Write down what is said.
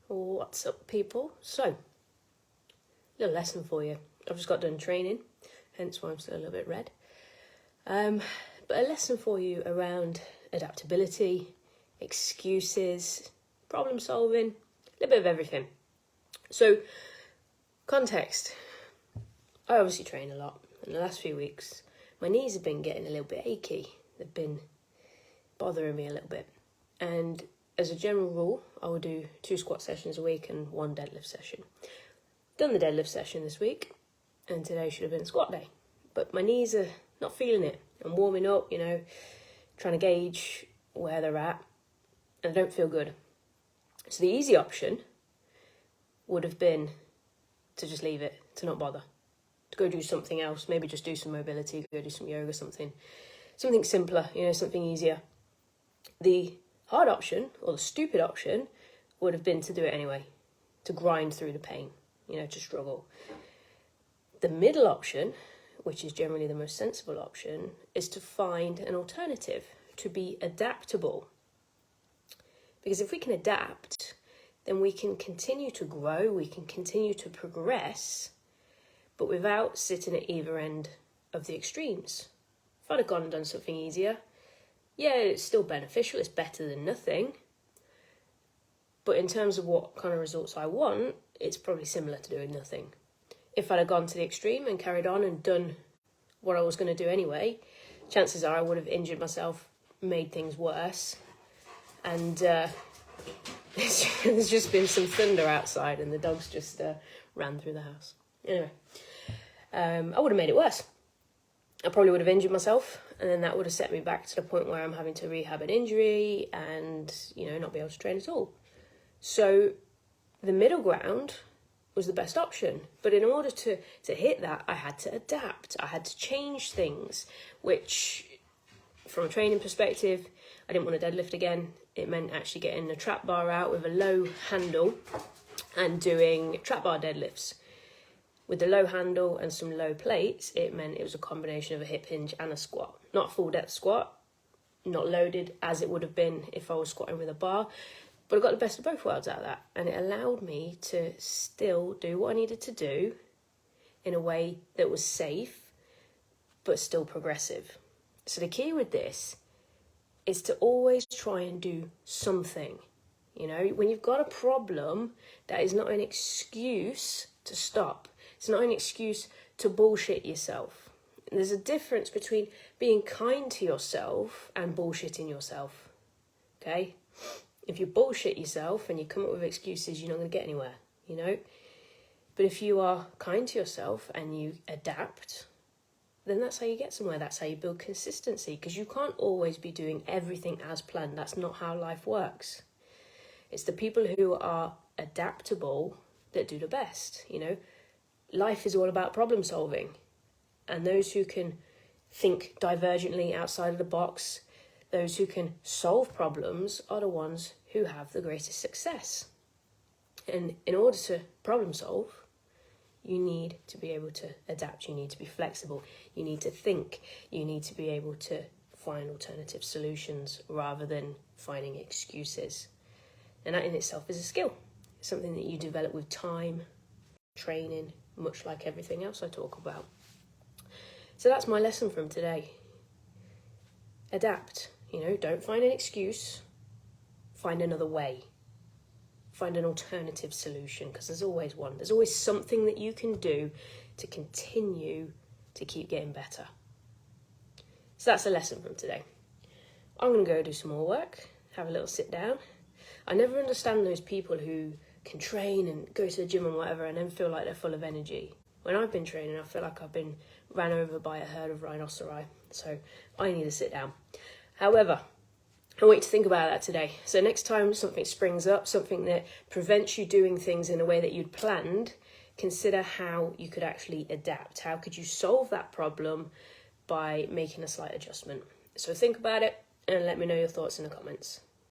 What's up, people? So, little lesson for you. I've just got done training, hence why I'm still a little bit red. But a lesson for you around adaptability, excuses, problem solving, a little bit of everything. So, context. I obviously train a lot. In the last few weeks, my knees have been getting a little bit achy. They've been bothering me a little bit. And as a general rule, I will do 2 squat sessions a week and 1 deadlift session. Done the deadlift session this week, and today should have been squat day. But my knees are not feeling it. I'm warming up, trying to gauge where they're at, and I don't feel good. So the easy option would have been to just leave it, to not bother, to go do something else, maybe just do some mobility, go do some yoga, something simpler, something easier. The hard option, or the stupid option, would have been to do it anyway, to grind through the pain, to struggle. The middle option, which is generally the most sensible option, is to find an alternative, to be adaptable. Because if we can adapt, then we can continue to grow, we can continue to progress, but without sitting at either end of the extremes. If I'd have gone and done something easier, yeah, it's still beneficial, it's better than nothing. But in terms of what kind of results I want, it's probably similar to doing nothing. If I'd have gone to the extreme and carried on and done what I was going to do anyway, chances are I would have injured myself, made things worse. And there's just been some thunder outside and the dogs just ran through the house. Anyway, I would have made it worse. I probably would have injured myself, and then that would have set me back to the point where I'm having to rehab an injury and, not be able to train at all. So the middle ground was the best option. But in order to hit that, I had to adapt. I had to change things, which, from a training perspective, I didn't want to deadlift again. It meant actually getting a trap bar out with a low handle and doing trap bar deadlifts. With the low handle and some low plates, it meant it was a combination of a hip hinge and a squat. Not a full depth squat, not loaded as it would have been if I was squatting with a bar, but I got the best of both worlds out of that. And it allowed me to still do what I needed to do in a way that was safe, but still progressive. So the key with this is to always try and do something. When you've got a problem, that is not an excuse to stop. It's not an excuse to bullshit yourself. There's a difference between being kind to yourself and bullshitting yourself, okay? If you bullshit yourself and you come up with excuses, you're not going to get anywhere, But if you are kind to yourself and you adapt, then that's how you get somewhere. That's how you build consistency, because you can't always be doing everything as planned. That's not how life works. It's the people who are adaptable that do the best, Life is all about problem solving, and those who can think divergently outside of the box, those who can solve problems, are the ones who have the greatest success. And in order to problem solve, you need to be able to adapt, you need to be flexible, you need to think, you need to be able to find alternative solutions rather than finding excuses. And that in itself is a skill. It's something that you develop with time, training, much like everything else I talk about. So that's my lesson from today. Adapt, don't find an excuse, find another way. Find an alternative solution, because there's always one. There's always something that you can do to continue to keep getting better. So that's a lesson from today. I'm going to go do some more work, have a little sit down. I never understand those people who can train and go to the gym and whatever and then feel like they're full of energy. When I've been training, I feel like I've been ran over by a herd of rhinoceri. So I need to sit down. However, I want you to think about that today. So next time something springs up, something that prevents you doing things in a way that you'd planned, consider how you could actually adapt. How could you solve that problem by making a slight adjustment? So think about it and let me know your thoughts in the comments.